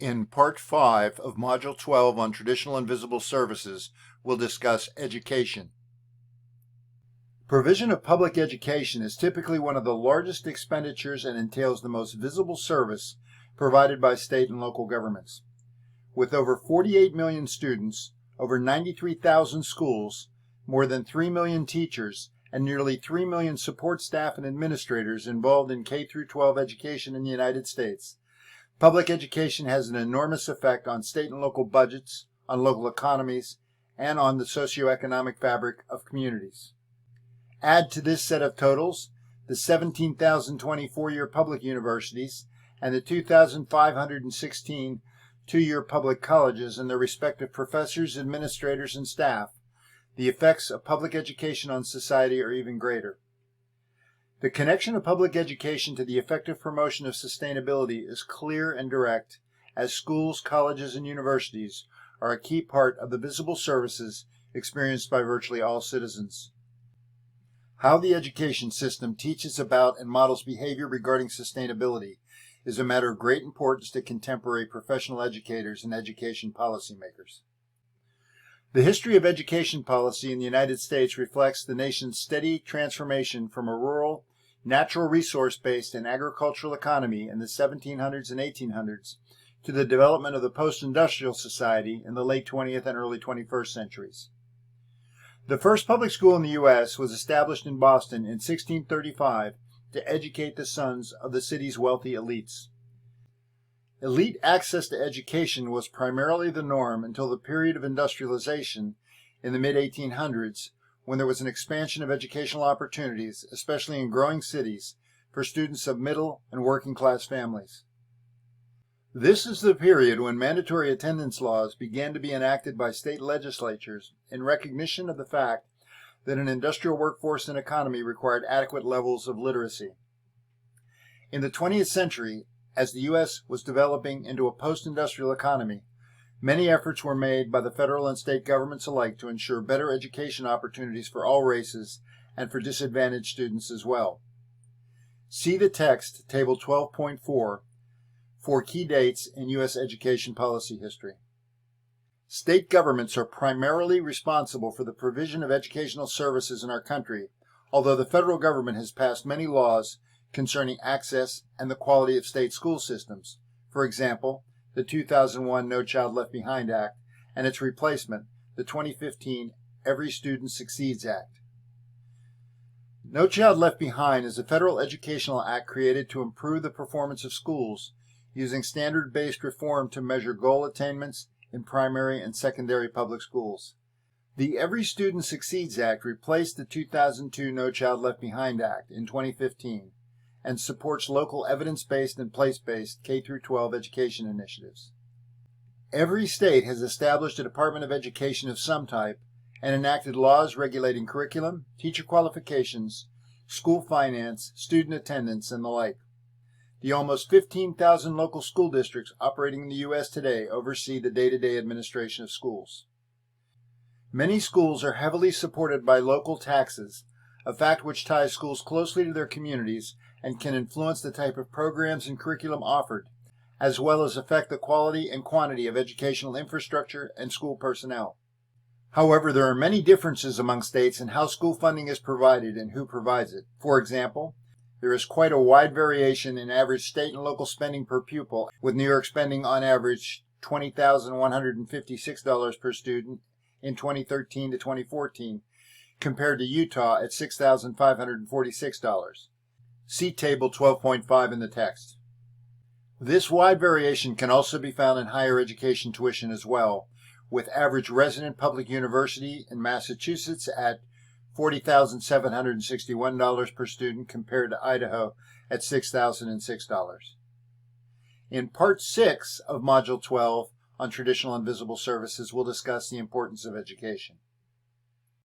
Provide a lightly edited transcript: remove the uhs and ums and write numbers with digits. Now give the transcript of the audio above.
In Part 5 of Module 12 on Traditional and Visible Services, we'll discuss education. Provision of public education is typically one of the largest expenditures and entails the most visible service provided by state and local governments. With over 48 million students, over 93,000 schools, more than 3 million teachers, and nearly 3 million support staff and administrators involved in K-12 education in the United States, public education has an enormous effect on state and local budgets, on local economies, and on the socioeconomic fabric of communities. Add to this set of totals the 17,020 four-year public universities and the 2,516 two-year public colleges and their respective professors, administrators, and staff. The effects of public education on society are even greater. The connection of public education to the effective promotion of sustainability is clear and direct, as schools, colleges, and universities are a key part of the visible services experienced by virtually all citizens. How the education system teaches about and models behavior regarding sustainability is a matter of great importance to contemporary professional educators and education policymakers. The history of education policy in the United States reflects the nation's steady transformation from a rural, natural resource-based and agricultural economy in the 1700s and 1800s to the development of the post-industrial society in the late 20th and early 21st centuries. The first public school in the U.S. was established in Boston in 1635 to educate the sons of the city's wealthy elites. Elite access to education was primarily the norm until the period of industrialization in the mid-1800s, when there was an expansion of educational opportunities, especially in growing cities, for students of middle and working class families. This is the period when mandatory attendance laws began to be enacted by state legislatures in recognition of the fact that an industrial workforce and economy required adequate levels of literacy. In the 20th century, as the U.S. was developing into a post-industrial economy, many efforts were made by the federal and state governments alike to ensure better education opportunities for all races and for disadvantaged students as well. See the text, Table 12.4, for key dates in U.S. education policy history. State governments are primarily responsible for the provision of educational services in our country, although the federal government has passed many laws concerning access and the quality of state school systems. For example, the 2001 No Child Left Behind Act and its replacement, the 2015 Every Student Succeeds Act. No Child Left Behind is a federal educational act created to improve the performance of schools using standard-based reform to measure goal attainments in primary and secondary public schools. The Every Student Succeeds Act replaced the 2002 No Child Left Behind Act in 2015 and supports local evidence-based and place-based K-12 education initiatives. Every state has established a Department of Education of some type and enacted laws regulating curriculum, teacher qualifications, school finance, student attendance, and the like. The almost 15,000 local school districts operating in the U.S. today oversee the day-to-day administration of schools. Many schools are heavily supported by local taxes, a fact which ties schools closely to their communities and can influence the type of programs and curriculum offered, as well as affect the quality and quantity of educational infrastructure and school personnel. However, there are many differences among states in how school funding is provided and who provides it. For example, there is quite a wide variation in average state and local spending per pupil, with New York spending on average $20,156 per student in 2013 to 2014, compared to Utah at $6,546. See Table 12.5 in the text. This wide variation can also be found in higher education tuition as well, with average resident public university in Massachusetts at $40,761 per student compared to Idaho at $6,006. In Part 6 of Module 12 on Traditional and Visible Services, we'll discuss the importance of education.